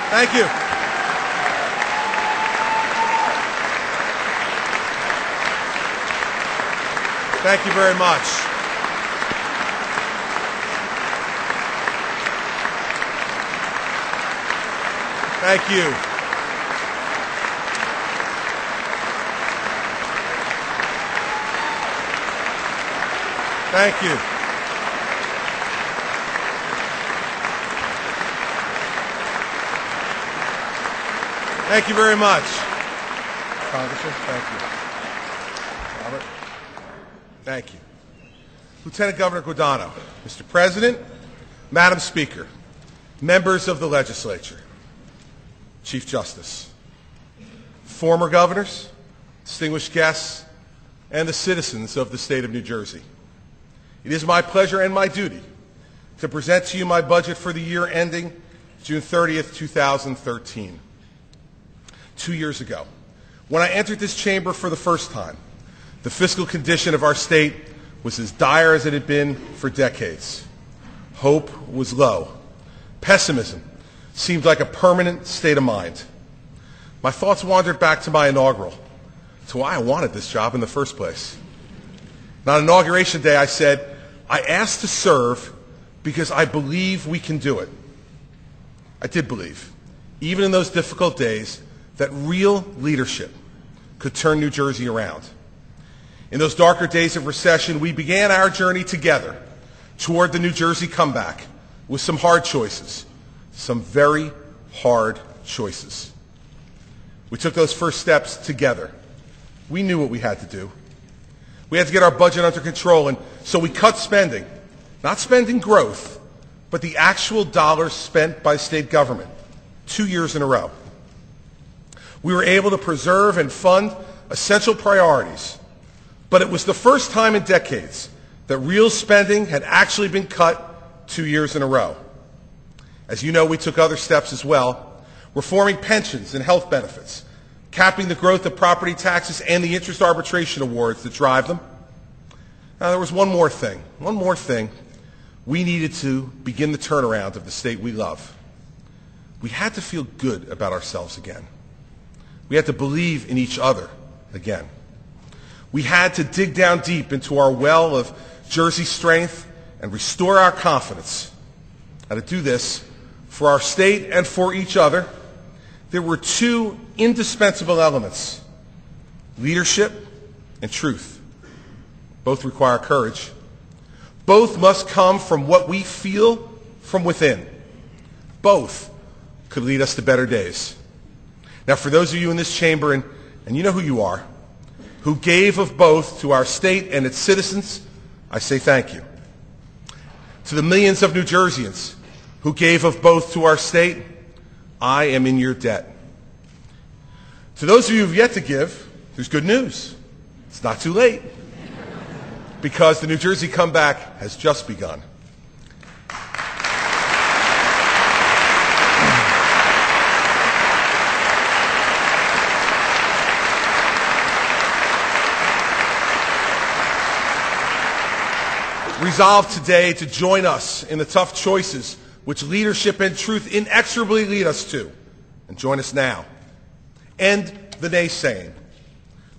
Thank you. Thank you very much. Thank you. Thank you. Thank you very much. Congressman, thank you. Robert, thank you. Lieutenant Governor Guadagno, Mr. President, Madam Speaker, members of the legislature, Chief Justice, former governors, distinguished guests, and the citizens of the state of New Jersey. It is my pleasure and my duty to present to you my budget for the year ending June 30th, 2013. 2 years ago, when I entered this chamber for the first time, the fiscal condition of our state was as dire as it had been for decades. Hope was low. Pessimism seemed like a permanent state of mind. My thoughts wandered back to my inaugural, to why I wanted this job in the first place. And on Inauguration Day, I said, I asked to serve because I believe we can do it. I did believe, even in those difficult days, that real leadership could turn New Jersey around. In those darker days of recession, we began our journey together toward the New Jersey comeback with some hard choices, some very hard choices. We took those first steps together. We knew what we had to do. We had to get our budget under control, and so we cut spending, not spending growth, but the actual dollars spent by state government, 2 years in a row. We were able to preserve and fund essential priorities, but it was the first time in decades that real spending had actually been cut 2 years in a row. As you know, we took other steps as well, reforming pensions and health benefits, capping the growth of property taxes and the interest arbitration awards that drive them. Now, there was one more thing. We needed to begin the turnaround of the state we love. We had to feel good about ourselves again. We had to believe in each other again. We had to dig down deep into our well of Jersey strength and restore our confidence. How to do this for our state and for each other, there were two indispensable elements: leadership and truth. Both require courage. Both must come from what we feel from within. Both could lead us to better days. Now, for those of you in this chamber, and you know who you are, who gave of both to our state and its citizens, I say thank you. To the millions of New Jerseyans who gave of both to our state, I am in your debt. To those of you who have yet to give, there's good news. It's not too late, because the New Jersey comeback has just begun. Resolve today to join us in the tough choices which leadership and truth inexorably lead us to. And join us now. End the naysaying.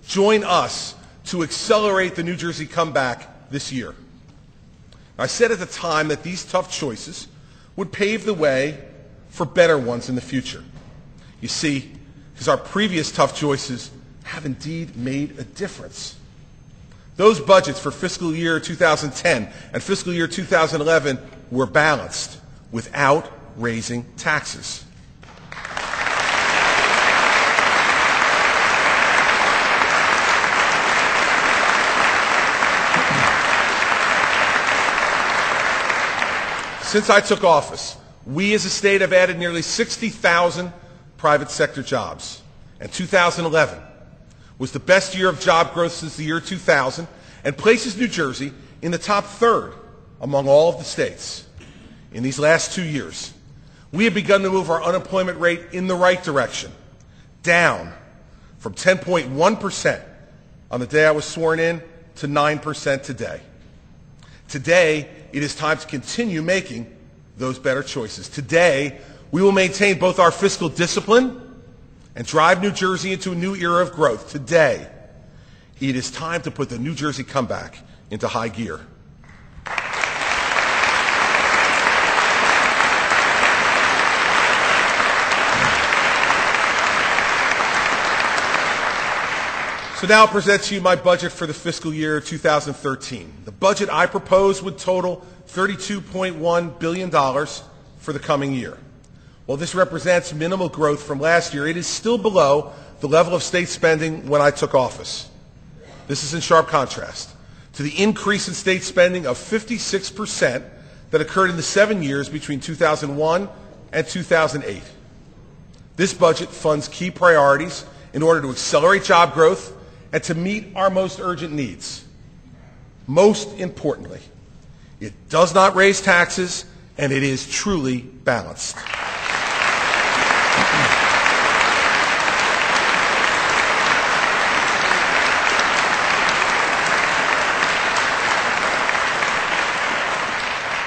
Join us to accelerate the New Jersey comeback this year. I said at the time that these tough choices would pave the way for better ones in the future. You see, because our previous tough choices have indeed made a difference. Those budgets for fiscal year 2010 and fiscal year 2011 were balanced without raising taxes. Since I took office, we as a state have added nearly 60,000 private sector jobs, and 2011 was the best year of job growth since the year 2000 and places New Jersey in the top third among all of the states. In these last 2 years, we have begun to move our unemployment rate in the right direction, down from 10.1% on the day I was sworn in to 9% today. Today, it is time to continue making those better choices. Today, We will maintain both our fiscal discipline and drive New Jersey into a new era of growth. Today, it is time to put the New Jersey comeback into high gear. So now I'll present to you my budget for the fiscal year 2013. The budget I propose would total $32.1 billion for the coming year. While this represents minimal growth from last year, it is still below the level of state spending when I took office. This is in sharp contrast to the increase in state spending of 56% that occurred in the 7 years between 2001 and 2008. This budget funds key priorities in order to accelerate job growth and to meet our most urgent needs. Most importantly, it does not raise taxes, and it is truly balanced.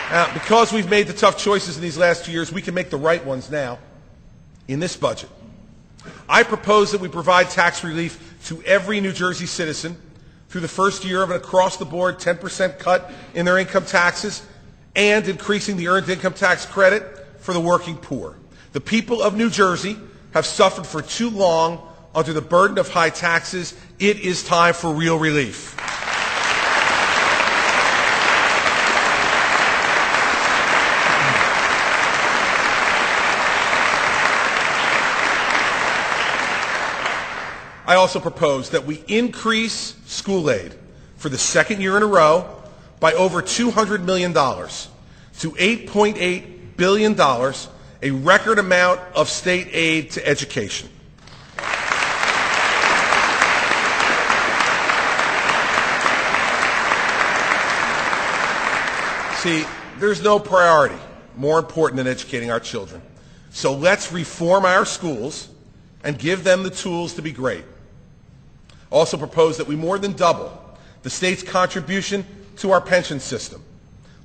Now, because we've made the tough choices in these last 2 years, we can make the right ones now in this budget. I propose that we provide tax relief to every New Jersey citizen through the first year of an across-the-board 10% cut in their income taxes and increasing the earned income tax credit for the working poor. The people of New Jersey have suffered for too long under the burden of high taxes. It is time for real relief. I also propose that we increase school aid for the second year in a row by over $200 million to $8.8 billion, a record amount of state aid to education. See, there's no priority more important than educating our children. So let's reform our schools and give them the tools to be great. Also propose that we more than double the state's contribution to our pension system.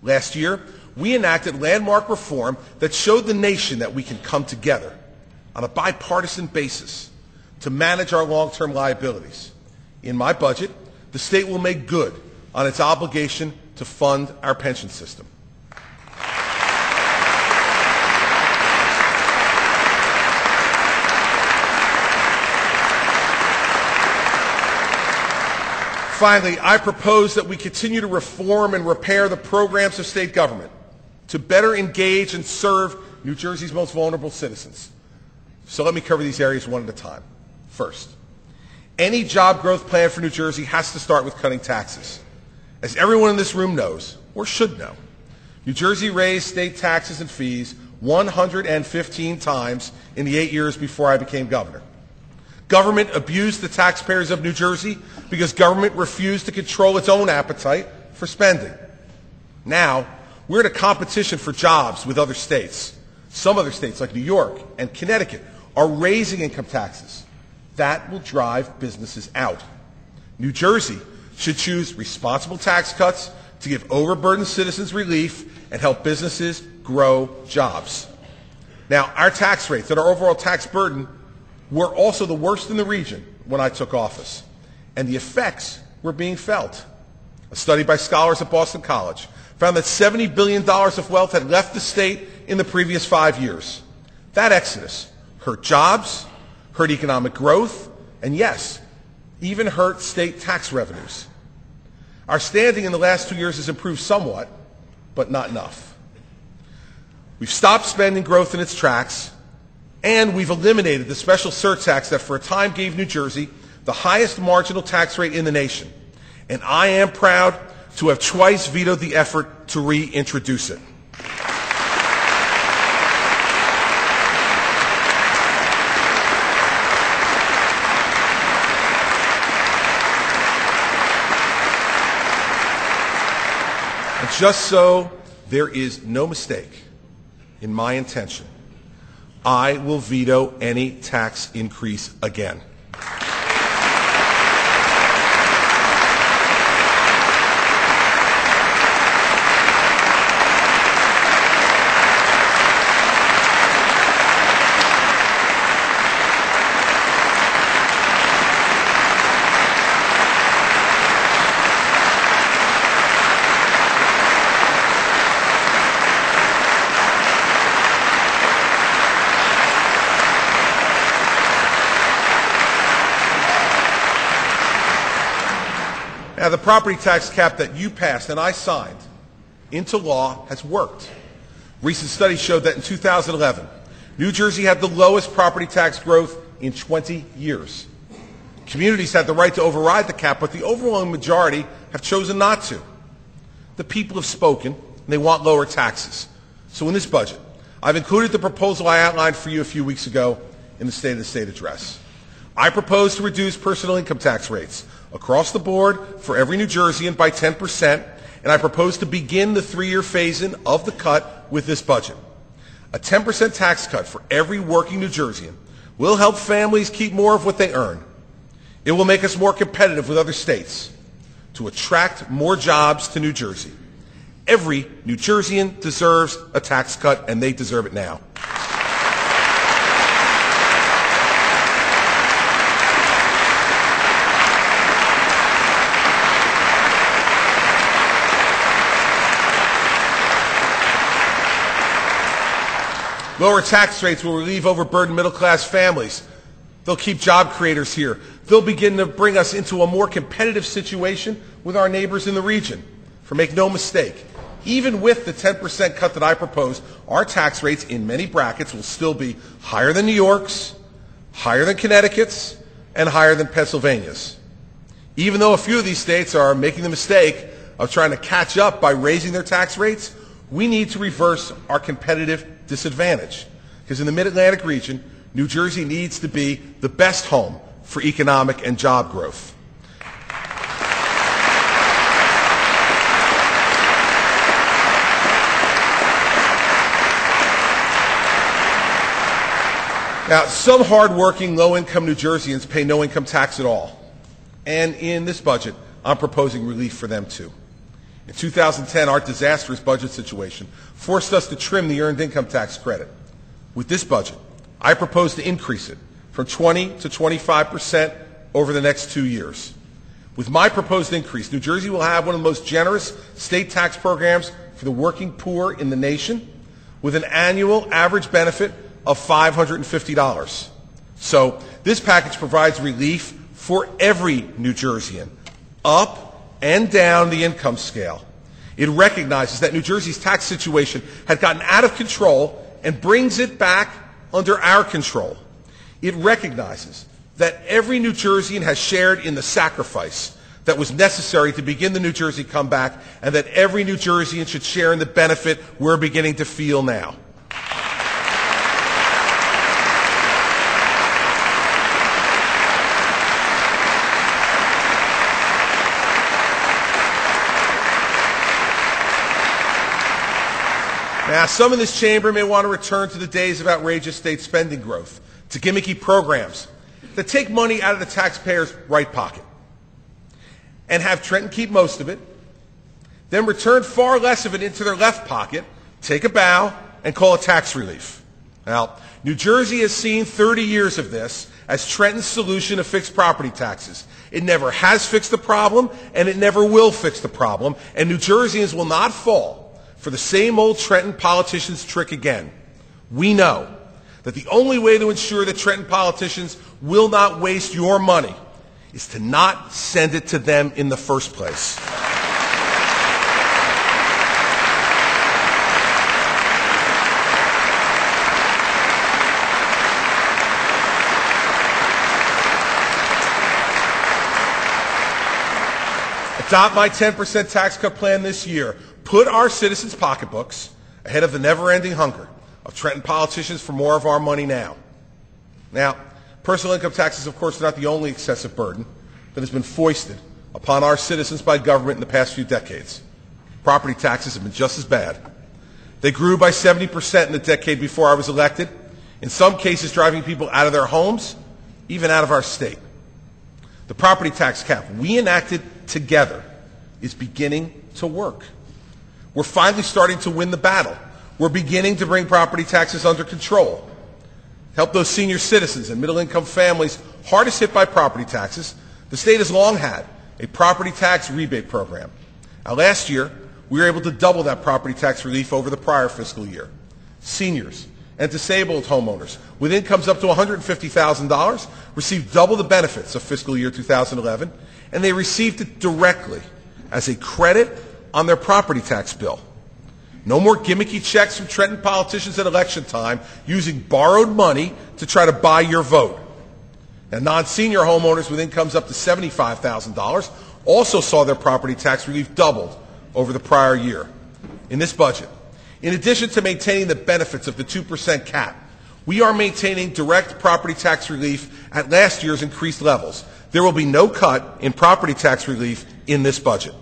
Last year, we enacted landmark reform that showed the nation that we can come together on a bipartisan basis to manage our long-term liabilities. In my budget, the state will make good on its obligation to fund our pension system. Finally, I propose that we continue to reform and repair the programs of state government to better engage and serve New Jersey's most vulnerable citizens. So let me cover these areas one at a time. First, any job growth plan for New Jersey has to start with cutting taxes. As everyone in this room knows, or should know, New Jersey raised state taxes and fees 115 times in the 8 years before I became governor. Government abused the taxpayers of New Jersey because government refused to control its own appetite for spending. Now, we're in a competition for jobs with other states. Some other states, like New York and Connecticut, are raising income taxes. That will drive businesses out. New Jersey should choose responsible tax cuts to give overburdened citizens relief and help businesses grow jobs. Now, our tax rates and our overall tax burden were also the worst in the region when I took office, and the effects were being felt. A study by scholars at Boston College found that $70 billion of wealth had left the state in the previous 5 years. That exodus hurt jobs, hurt economic growth, and yes, even hurt state tax revenues. Our standing in the last 2 years has improved somewhat, but not enough. We've stopped spending growth in its tracks, and we've eliminated the special surtax that for a time gave New Jersey the highest marginal tax rate in the nation. And I am proud to have twice vetoed the effort to reintroduce it. And just so there is no mistake in my intention, I will veto any tax increase again. Now, the property tax cap that you passed and I signed into law has worked. Recent studies showed that in 2011, New Jersey had the lowest property tax growth in 20 years. Communities had the right to override the cap, but the overwhelming majority have chosen not to. The people have spoken, and they want lower taxes. So in this budget, I've included the proposal I outlined for you a few weeks ago in the State of the State address. I propose to reduce personal income tax rates across the board for every New Jerseyan by 10%, and I propose to begin the 3-year phase-in of the cut with this budget. A 10% tax cut for every working New Jerseyan will help families keep more of what they earn. It will make us more competitive with other states to attract more jobs to New Jersey. Every New Jerseyan deserves a tax cut, and they deserve it now. Lower tax rates will relieve overburdened middle-class families. They'll keep job creators here. They'll begin to bring us into a more competitive situation with our neighbors in the region. For make no mistake, even with the 10% cut that I propose, our tax rates in many brackets will still be higher than New York's, higher than Connecticut's, and higher than Pennsylvania's. Even though a few of these states are making the mistake of trying to catch up by raising their tax rates, we need to reverse our competitive disadvantage. Because in the Mid-Atlantic region, New Jersey needs to be the best home for economic and job growth. Now, some hard-working, low-income New Jerseyans pay no income tax at all. And in this budget, I'm proposing relief for them too. In 2010, our disastrous budget situation forced us to trim the earned income tax credit. With this budget, I propose to increase it from 20 to 25% over the next 2 years. With my proposed increase, New Jersey will have one of the most generous state tax programs for the working poor in the nation, with an annual average benefit of $550. So this package provides relief for every New Jerseyan, up and down the income scale. It recognizes that New Jersey's tax situation had gotten out of control and brings it back under our control. It recognizes that every New Jerseyan has shared in the sacrifice that was necessary to begin the New Jersey comeback, and that every New Jerseyan should share in the benefit we're beginning to feel now. Now, some in this chamber may want to return to the days of outrageous state spending growth, to gimmicky programs that take money out of the taxpayer's right pocket and have Trenton keep most of it, then return far less of it into their left pocket, take a bow, and call it tax relief. Now, New Jersey has seen 30 years of this as Trenton's solution to fix property taxes. It never has fixed the problem, and it never will fix the problem, and New Jerseyans will not fall for the same old Trenton politicians' trick again. We know that the only way to ensure that Trenton politicians will not waste your money is to not send it to them in the first place. Adopt my 10% tax cut plan this year. Put our citizens' pocketbooks ahead of the never-ending hunger of Trenton politicians for more of our money now. Now, personal income taxes, of course, are not the only excessive burden that has been foisted upon our citizens by government in the past few decades. Property taxes have been just as bad. They grew by 70% in the decade before I was elected, in some cases driving people out of their homes, even out of our state. The property tax cap we enacted together is beginning to work. We're finally starting to win the battle. We're beginning to bring property taxes under control. Help those senior citizens and middle-income families hardest hit by property taxes. The state has long had a property tax rebate program. Now, last year, we were able to double that property tax relief over the prior fiscal year. Seniors and disabled homeowners with incomes up to $150,000 received double the benefits of fiscal year 2011, and they received it directly as a credit on their property tax bill. No more gimmicky checks from Trenton politicians at election time using borrowed money to try to buy your vote. And non-senior homeowners with incomes up to $75,000 also saw their property tax relief doubled over the prior year. In this budget, in addition to maintaining the benefits of the 2% cap, we are maintaining direct property tax relief at last year's increased levels. There will be no cut in property tax relief in this budget.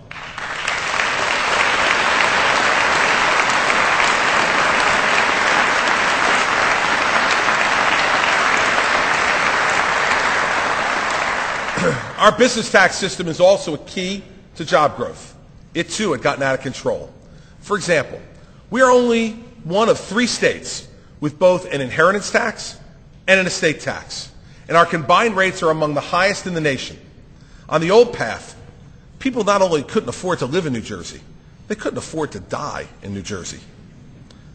Our business tax system is also a key to job growth. It too had gotten out of control. For example, we are only one of 3 states with both an inheritance tax and an estate tax, and our combined rates are among the highest in the nation. On the old path, people not only couldn't afford to live in New Jersey, they couldn't afford to die in New Jersey.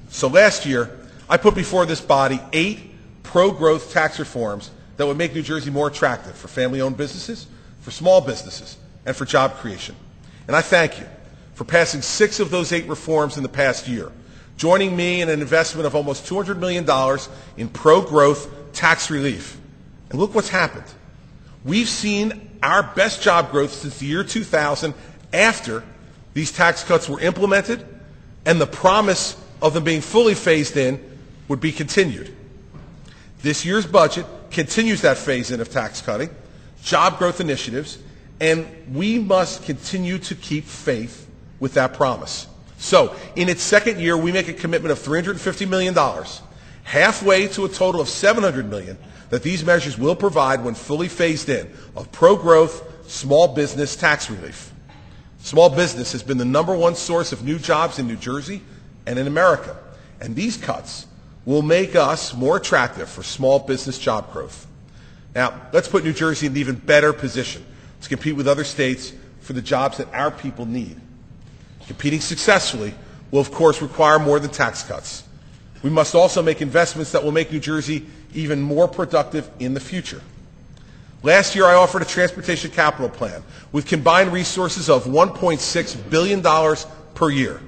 So last year, I put before this body 8 pro-growth tax reforms that would make New Jersey more attractive for family-owned businesses, for small businesses, and for job creation. And I thank you for passing 6 of those 8 reforms in the past year, joining me in an investment of almost $200 million in pro-growth tax relief. And look what's happened. We've seen our best job growth since the year 2000 after these tax cuts were implemented and the promise of them being fully phased in would be continued. This year's budget continues that phase-in of tax cutting, job growth initiatives, and we must continue to keep faith with that promise. So, in its second year, we make a commitment of $350 million, halfway to a total of $700 million that these measures will provide when fully phased in of pro-growth, small business tax relief. Small business has been the #1 source of new jobs in New Jersey and in America, and these cuts will make us more attractive for small business job growth. Now, let's put New Jersey in an even better position to compete with other states for the jobs that our people need. Competing successfully will, of course, require more than tax cuts. We must also make investments that will make New Jersey even more productive in the future. Last year, I offered a transportation capital plan with combined resources of $1.6 billion per year.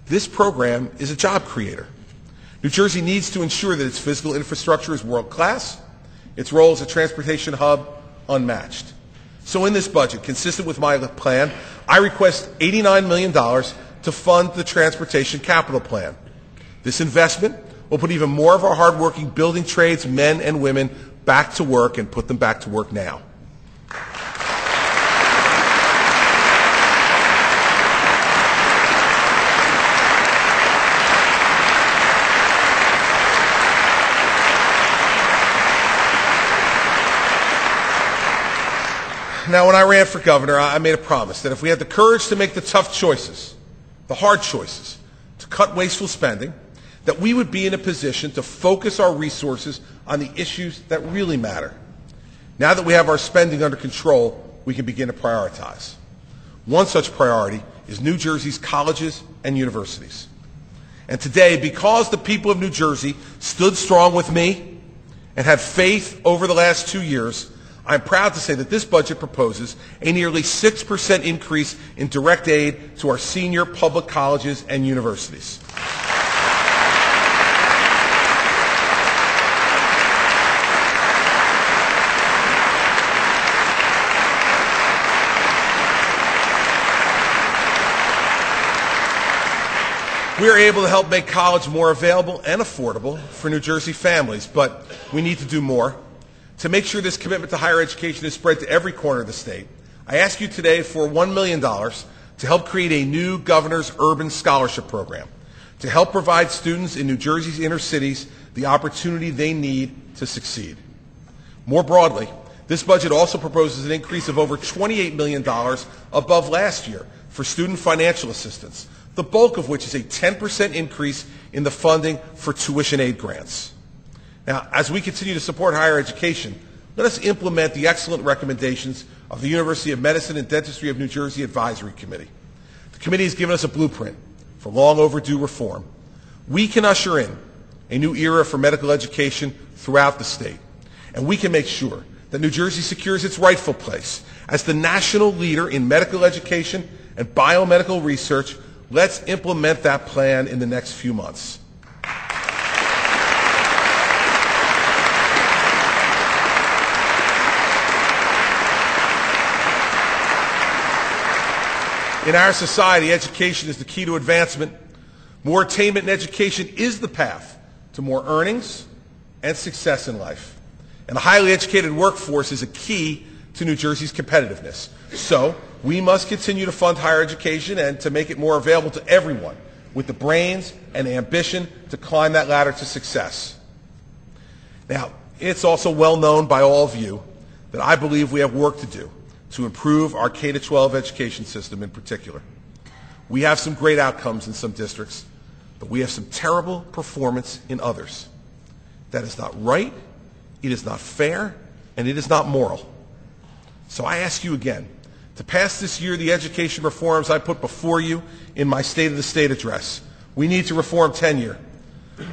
This program is a job creator. New Jersey needs to ensure that its physical infrastructure is world-class, its role as a transportation hub unmatched. So in this budget, consistent with my plan, I request $89 million to fund the transportation capital plan. This investment will put even more of our hardworking building trades men and women back to work and put them back to work now. Now, when I ran for governor, I made a promise that if we had the courage to make the tough choices, the hard choices, to cut wasteful spending, that we would be in a position to focus our resources on the issues that really matter. Now that we have our spending under control, we can begin to prioritize. One such priority is New Jersey's colleges and universities. And today, because the people of New Jersey stood strong with me and had faith over the last 2 years, I'm proud to say that this budget proposes a nearly 6% increase in direct aid to our senior public colleges and universities. We are able to help make college more available and affordable for New Jersey families, but we need to do more. To make sure this commitment to higher education is spread to every corner of the state, I ask you today for $1 million to help create a new Governor's Urban Scholarship Program to help provide students in New Jersey's inner cities the opportunity they need to succeed. More broadly, this budget also proposes an increase of over $28 million above last year for student financial assistance, the bulk of which is a 10% increase in the funding for tuition aid grants. Now, as we continue to support higher education, let us implement the excellent recommendations of the University of Medicine and Dentistry of New Jersey Advisory Committee. The committee has given us a blueprint for long overdue reform. We can usher in a new era for medical education throughout the state, and we can make sure that New Jersey secures its rightful place As the national leader in medical education and biomedical research, let's implement that plan in the next few months. In our society, education is the key to advancement. More attainment in education is the path to more earnings and success in life. And a highly educated workforce is a key to New Jersey's competitiveness. So, we must continue to fund higher education and to make it more available to everyone with the brains and ambition to climb that ladder to success. Now, it's also well known by all of you that I believe we have work to do to improve our K-12 education system in particular. We have some great outcomes in some districts, but we have some terrible performance in others. That is not right, it is not fair, and it is not moral. So I ask you again to pass this year the education reforms I put before you in my State of the State address. We need to reform tenure.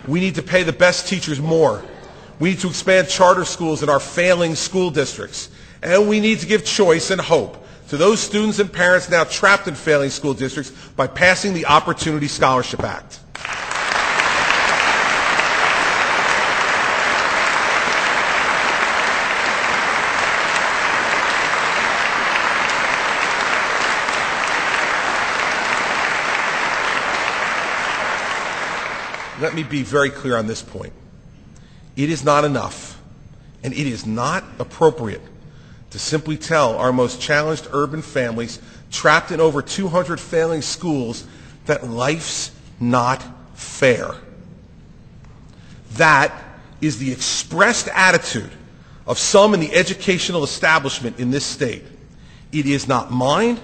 We need to pay the best teachers more. We need to expand charter schools in our failing school districts. And we need to give choice and hope to those students and parents now trapped in failing school districts by passing the Opportunity Scholarship Act. Let me be very clear on this point. It is not enough, and it is not appropriate to simply tell our most challenged urban families trapped in over 200 failing schools that life's not fair. That is the expressed attitude of some in the educational establishment in this state. It is not mine,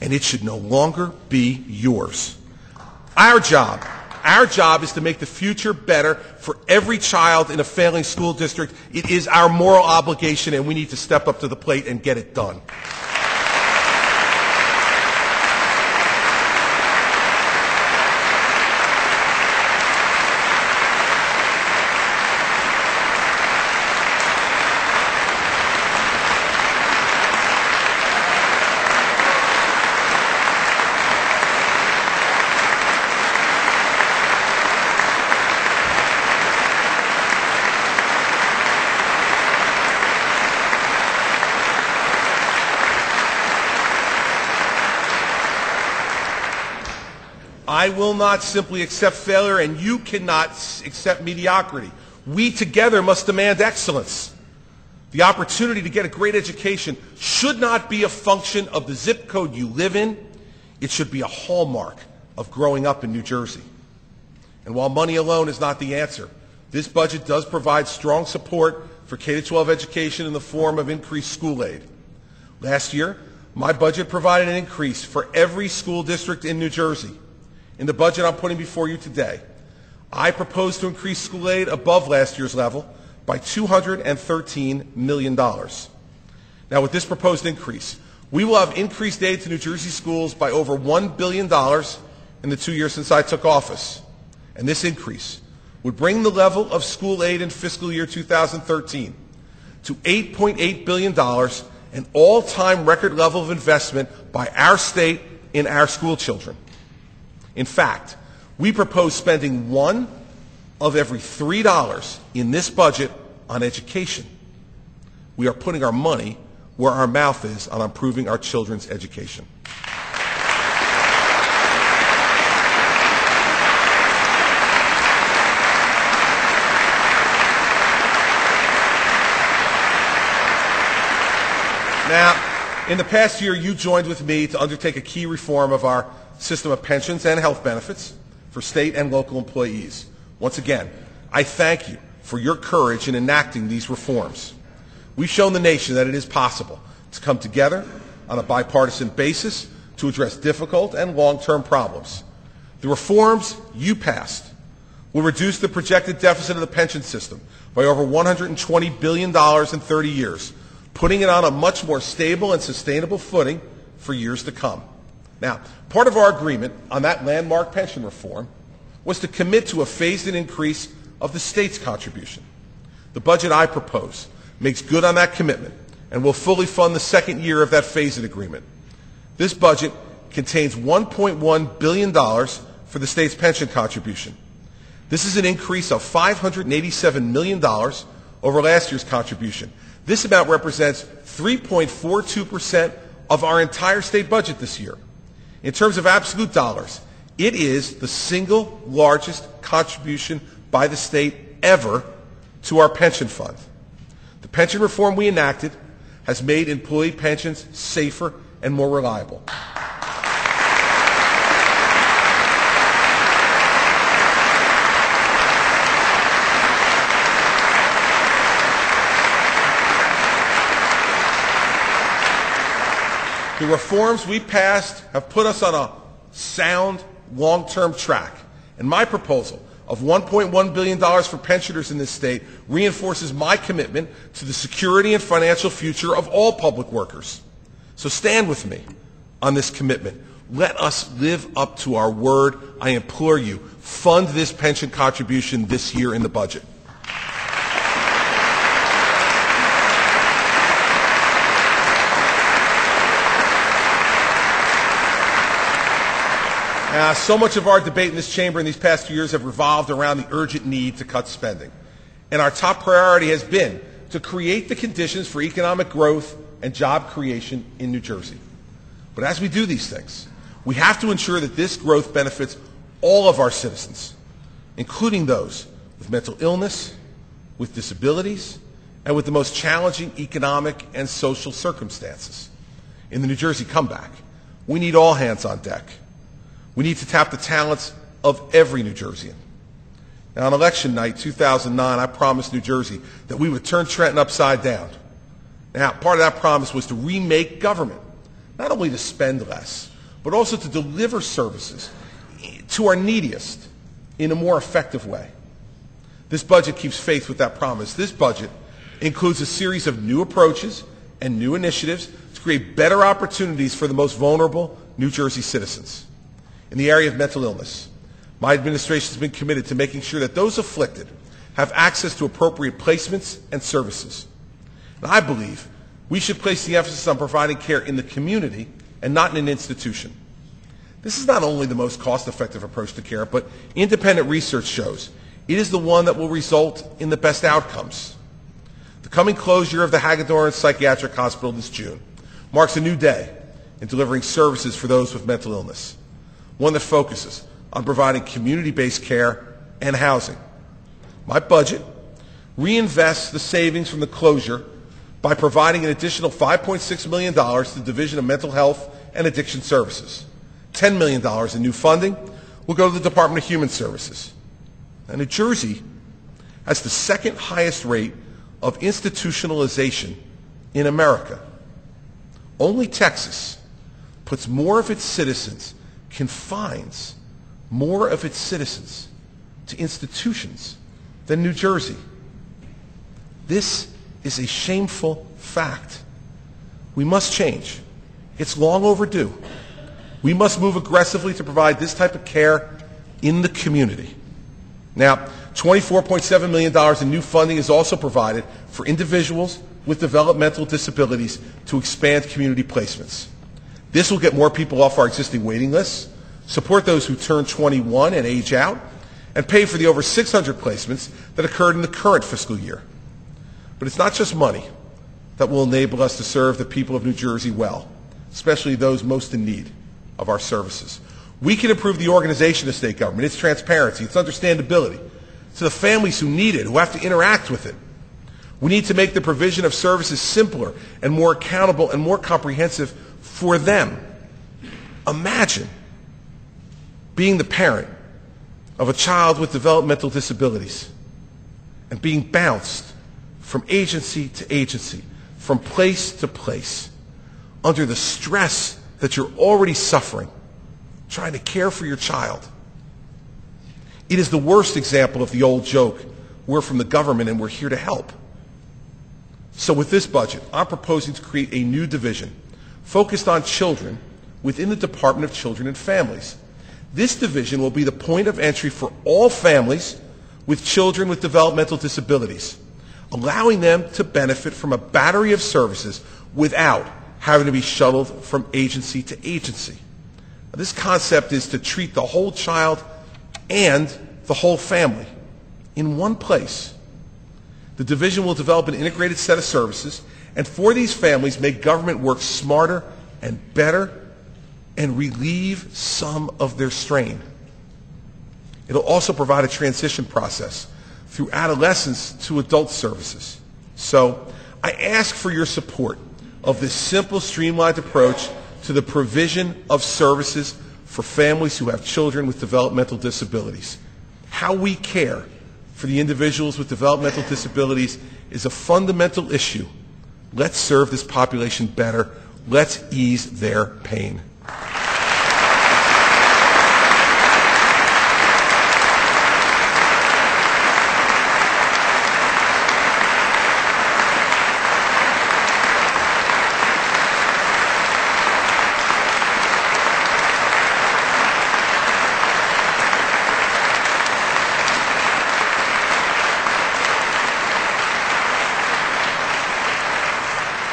and it should no longer be yours. Our job is to make the future better for every child in a failing school district. It is our moral obligation, and we need to step up to the plate and get it done. I will not simply accept failure, and you cannot accept mediocrity. We together must demand excellence. The opportunity to get a great education should not be a function of the zip code you live in. It should be a hallmark of growing up in New Jersey. And while money alone is not the answer, this budget does provide strong support for K-12 education in the form of increased school aid. Last year, my budget provided an increase for every school district in New Jersey. In the budget I'm putting before you today, I propose to increase school aid above last year's level by $213 million. Now, with this proposed increase, we will have increased aid to New Jersey schools by over $1 billion in the 2 years since I took office. And this increase would bring the level of school aid in fiscal year 2013 to $8.8 billion, an all-time record level of investment by our state in our school children. In fact, we propose spending $1 of every $3 in this budget on education. We are putting our money where our mouth is on improving our children's education. Now, in the past year, you joined with me to undertake a key reform of our system of pensions and health benefits for state and local employees. Once again, I thank you for your courage in enacting these reforms. We've shown the nation that it is possible to come together on a bipartisan basis to address difficult and long-term problems. The reforms you passed will reduce the projected deficit of the pension system by over $120 billion in 30 years, putting it on a much more stable and sustainable footing for years to come. Now, part of our agreement on that landmark pension reform was to commit to a phased-in increase of the state's contribution. The budget I propose makes good on that commitment and will fully fund the second year of that phase-in agreement. This budget contains $1.1 billion for the state's pension contribution. This is an increase of $587 million over last year's contribution. This amount represents 3.42% of our entire state budget this year. In terms of absolute dollars, it is the single largest contribution by the state ever to our pension fund. The pension reform we enacted has made employee pensions safer and more reliable. The reforms we passed have put us on a sound, long-term track, and my proposal of $1.1 billion for pensioners in this state reinforces my commitment to the security and financial future of all public workers. So stand with me on this commitment. Let us live up to our word. I implore you, fund this pension contribution this year in the budget. So much of our debate in this chamber in these past few years have revolved around the urgent need to cut spending. And our top priority has been to create the conditions for economic growth and job creation in New Jersey. But as we do these things, we have to ensure that this growth benefits all of our citizens, including those with mental illness, with disabilities, and with the most challenging economic and social circumstances. In the New Jersey comeback, we need all hands on deck. We need to tap the talents of every New Jerseyan. Now, on election night 2009, I promised New Jersey that we would turn Trenton upside down. Now, part of that promise was to remake government, not only to spend less, but also to deliver services to our neediest in a more effective way. This budget keeps faith with that promise. This budget includes a series of new approaches and new initiatives to create better opportunities for the most vulnerable New Jersey citizens. In the area of mental illness, my administration has been committed to making sure that those afflicted have access to appropriate placements and services. And I believe we should place the emphasis on providing care in the community and not in an institution. This is not only the most cost-effective approach to care, but independent research shows it is the one that will result in the best outcomes. The coming closure of the Hagedorn Psychiatric Hospital this June marks a new day in delivering services for those with mental illness, one that focuses on providing community-based care and housing. My budget reinvests the savings from the closure by providing an additional $5.6 million to the Division of Mental Health and Addiction Services. $10 million in new funding will go to the Department of Human Services. Now, New Jersey has the second highest rate of institutionalization in America. Only Texas puts more of its citizens, confines more of its citizens to institutions than New Jersey. This is a shameful fact. We must change. It's long overdue. We must move aggressively to provide this type of care in the community. Now, $24.7 million in new funding is also provided for individuals with developmental disabilities to expand community placements. This will get more people off our existing waiting lists, support those who turn 21 and age out, and pay for the over 600 placements that occurred in the current fiscal year. But it's not just money that will enable us to serve the people of New Jersey well, especially those most in need of our services. We can improve the organization of state government, its transparency, its understandability, to the families who need it, who have to interact with it. We need to make the provision of services simpler and more accountable and more comprehensive for them. Imagine being the parent of a child with developmental disabilities and being bounced from agency to agency, from place to place, under the stress that you're already suffering, trying to care for your child. It is the worst example of the old joke, we're from the government and we're here to help. So with this budget, I'm proposing to create a new division focused on children within the Department of Children and Families. This division will be the point of entry for all families with children with developmental disabilities. allowing them to benefit from a battery of services without having to be shuttled from agency to agency. Now, this concept is to treat the whole child and the whole family in one place. The division will develop an integrated set of services, and for these families, make government work smarter and better and relieve some of their strain. It'll also provide a transition process through adolescence to adult services. So I ask for your support of this simple, streamlined approach to the provision of services for families who have children with developmental disabilities. How we care for the individuals with developmental disabilities is a fundamental issue. Let's serve this population better. Let's ease their pain.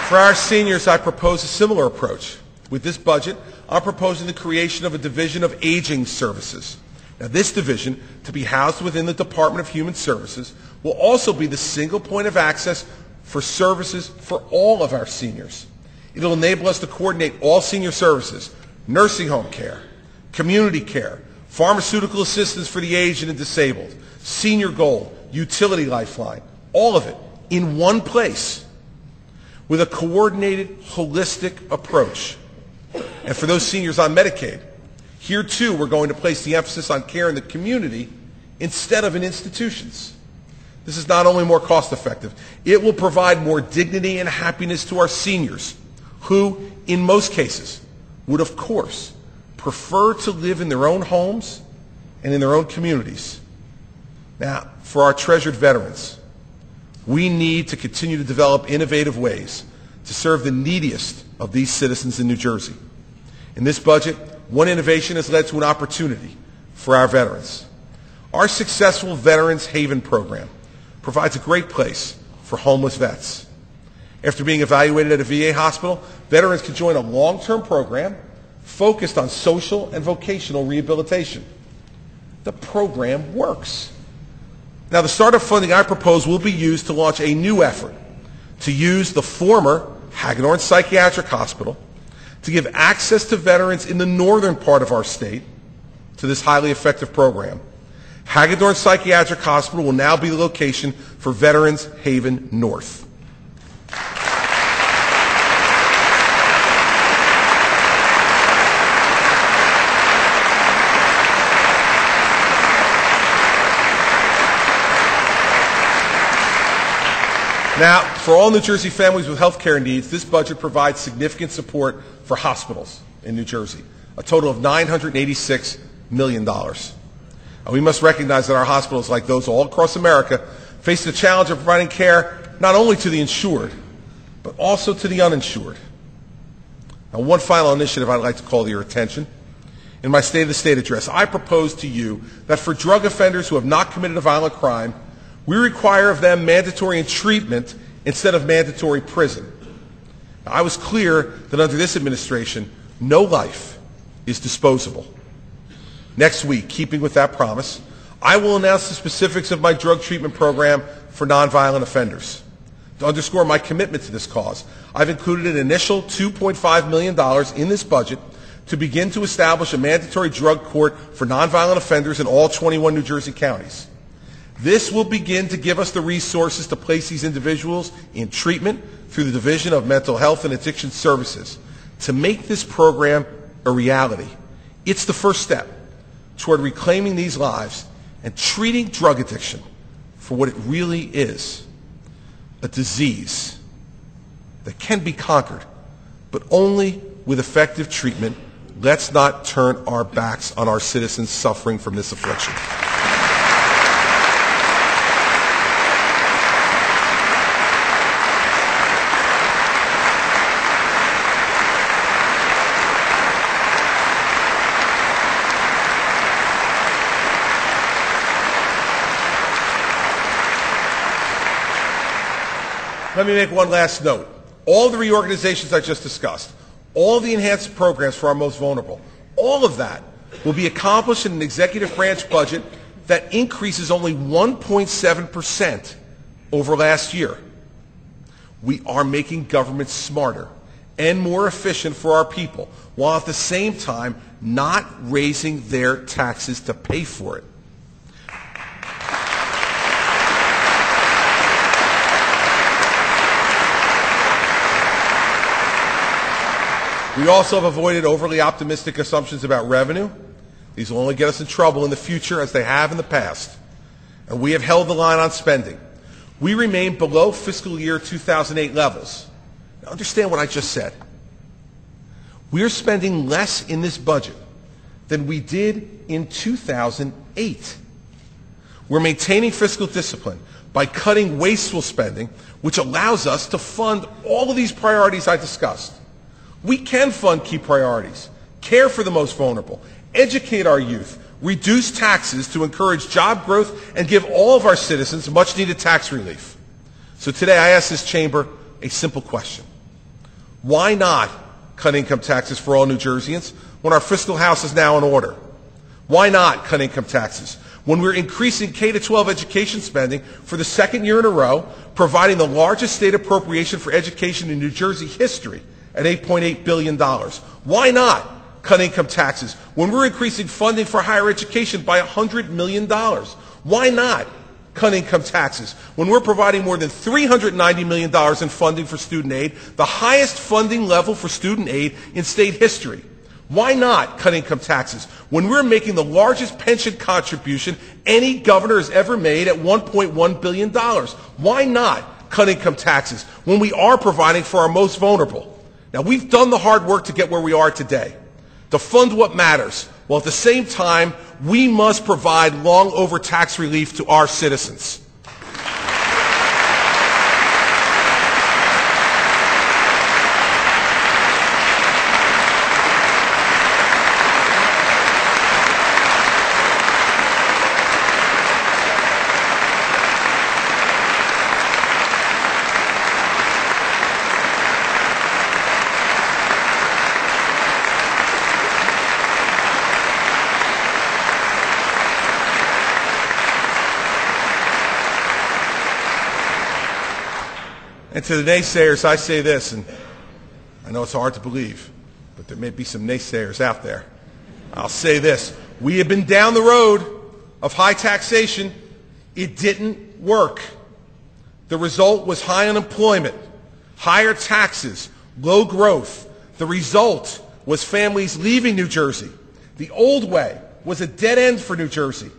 For our seniors, I propose a similar approach. With this budget, I'm proposing the creation of a division of aging services. Now, this division, to be housed within the Department of Human Services, will also be the single point of access for services for all of our seniors. It'll enable us to coordinate all senior services, nursing home care, community care, pharmaceutical assistance for the aged and disabled, senior gold, utility lifeline, all of it in one place, with a coordinated, holistic approach. And for those seniors on Medicaid, here too we're going to place the emphasis on care in the community instead of in institutions. This is not only more cost effective, it will provide more dignity and happiness to our seniors, who, in most cases, would of course prefer to live in their own homes and in their own communities. Now, for our treasured veterans, we need to continue to develop innovative ways to serve the neediest of these citizens in New Jersey. In this budget, one innovation has led to an opportunity for our veterans. Our successful Veterans Haven program provides a great place for homeless vets. After being evaluated at a VA hospital, veterans can join a long-term program focused on social and vocational rehabilitation. The program works. Now, the startup funding I propose will be used to launch a new effort to use the former Hagedorn Psychiatric Hospital to give access to veterans in the northern part of our state to this highly effective program. Hagedorn Psychiatric Hospital will now be the location for Veterans Haven North. Now, for all New Jersey families with health care needs, this budget provides significant support for hospitals in New Jersey, a total of $986 million. Now, we must recognize that our hospitals, like those all across America, face the challenge of providing care not only to the insured, but also to the uninsured. Now, one final initiative I'd like to call to your attention. In my State of the State address, I propose to you that for drug offenders who have not committed a violent crime, we require of them mandatory treatment instead of mandatory prison. Now, I was clear that under this administration, no life is disposable. Next week, keeping with that promise, I will announce the specifics of my drug treatment program for nonviolent offenders. To underscore my commitment to this cause, I've included an initial $2.5 million in this budget to begin to establish a mandatory drug court for nonviolent offenders in all 21 New Jersey counties. This will begin to give us the resources to place these individuals in treatment through the Division of Mental Health and Addiction Services. To make this program a reality, it's the first step toward reclaiming these lives and treating drug addiction for what it really is, a disease that can be conquered, but only with effective treatment. Let's not turn our backs on our citizens suffering from this affliction. Let me make one last note. All the reorganizations I just discussed, all the enhanced programs for our most vulnerable, all of that will be accomplished in an executive branch budget that increases only 1.7% over last year. We are making government smarter and more efficient for our people, while at the same time not raising their taxes to pay for it. We also have avoided overly optimistic assumptions about revenue. These will only get us in trouble in the future as they have in the past. And we have held the line on spending. We remain below fiscal year 2008 levels. Now understand what I just said. We're spending less in this budget than we did in 2008. We're maintaining fiscal discipline by cutting wasteful spending, which allows us to fund all of these priorities I discussed. We can fund key priorities, care for the most vulnerable, educate our youth, reduce taxes to encourage job growth, and give all of our citizens much-needed tax relief. So today I ask this chamber a simple question. Why not cut income taxes for all New Jerseyans when our fiscal house is now in order? Why not cut income taxes when we're increasing K-12 education spending for the second year in a row, providing the largest state appropriation for education in New Jersey history at $8.8 billion? Why not cut income taxes when we're increasing funding for higher education by $100 million? Why not cut income taxes when we're providing more than $390 million in funding for student aid, the highest funding level for student aid in state history? Why not cut income taxes when we're making the largest pension contribution any governor has ever made at $1.1 billion? Why not cut income taxes when we are providing for our most vulnerable? Now, we've done the hard work to get where we are today, to fund what matters, while at the same time, we must provide long-over tax relief to our citizens. And to the naysayers, I say this, and I know it's hard to believe, but there may be some naysayers out there. I'll say this. We have been down the road of high taxation. It didn't work. The result was high unemployment, higher taxes, low growth. The result was families leaving New Jersey. The old way was a dead end for New Jersey.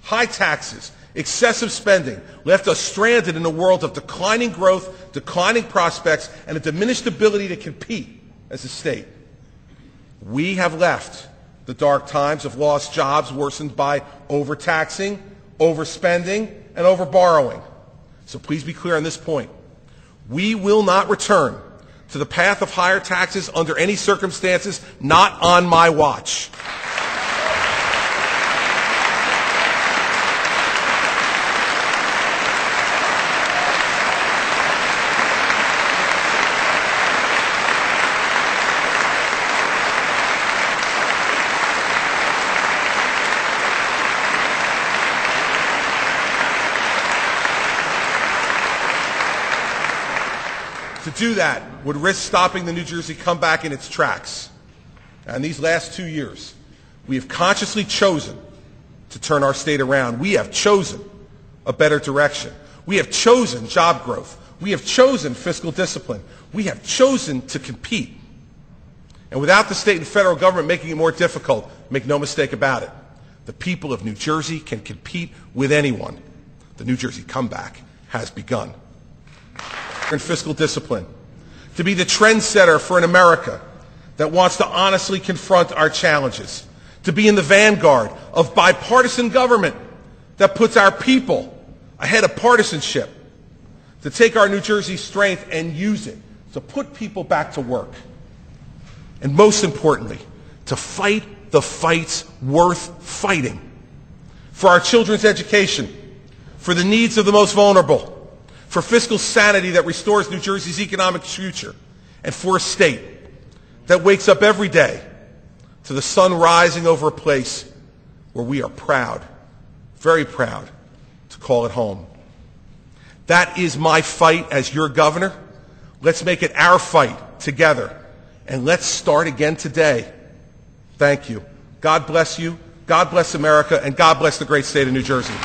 High taxes, excessive spending left us stranded in a world of declining growth, declining prospects, and a diminished ability to compete as a state. We have left the dark times of lost jobs worsened by overtaxing, overspending, and overborrowing. So please be clear on this point. We will not return to the path of higher taxes under any circumstances, not on my watch. To do that would risk stopping the New Jersey comeback in its tracks. And these last 2 years, we have consciously chosen to turn our state around. We have chosen a better direction. We have chosen job growth. We have chosen fiscal discipline. We have chosen to compete. And without the state and federal government making it more difficult, make no mistake about it, the people of New Jersey can compete with anyone. The New Jersey comeback has begun. And fiscal discipline, to be the trendsetter for an America that wants to honestly confront our challenges, to be in the vanguard of bipartisan government that puts our people ahead of partisanship, to take our New Jersey strength and use it to put people back to work, and most importantly, to fight the fights worth fighting for our children's education, for the needs of the most vulnerable, for fiscal sanity that restores New Jersey's economic future, and for a state that wakes up every day to the sun rising over a place where we are proud, very proud, to call it home. That is my fight as your governor. Let's make it our fight together, and let's start again today. Thank you. God bless you. God bless America, and God bless the great state of New Jersey.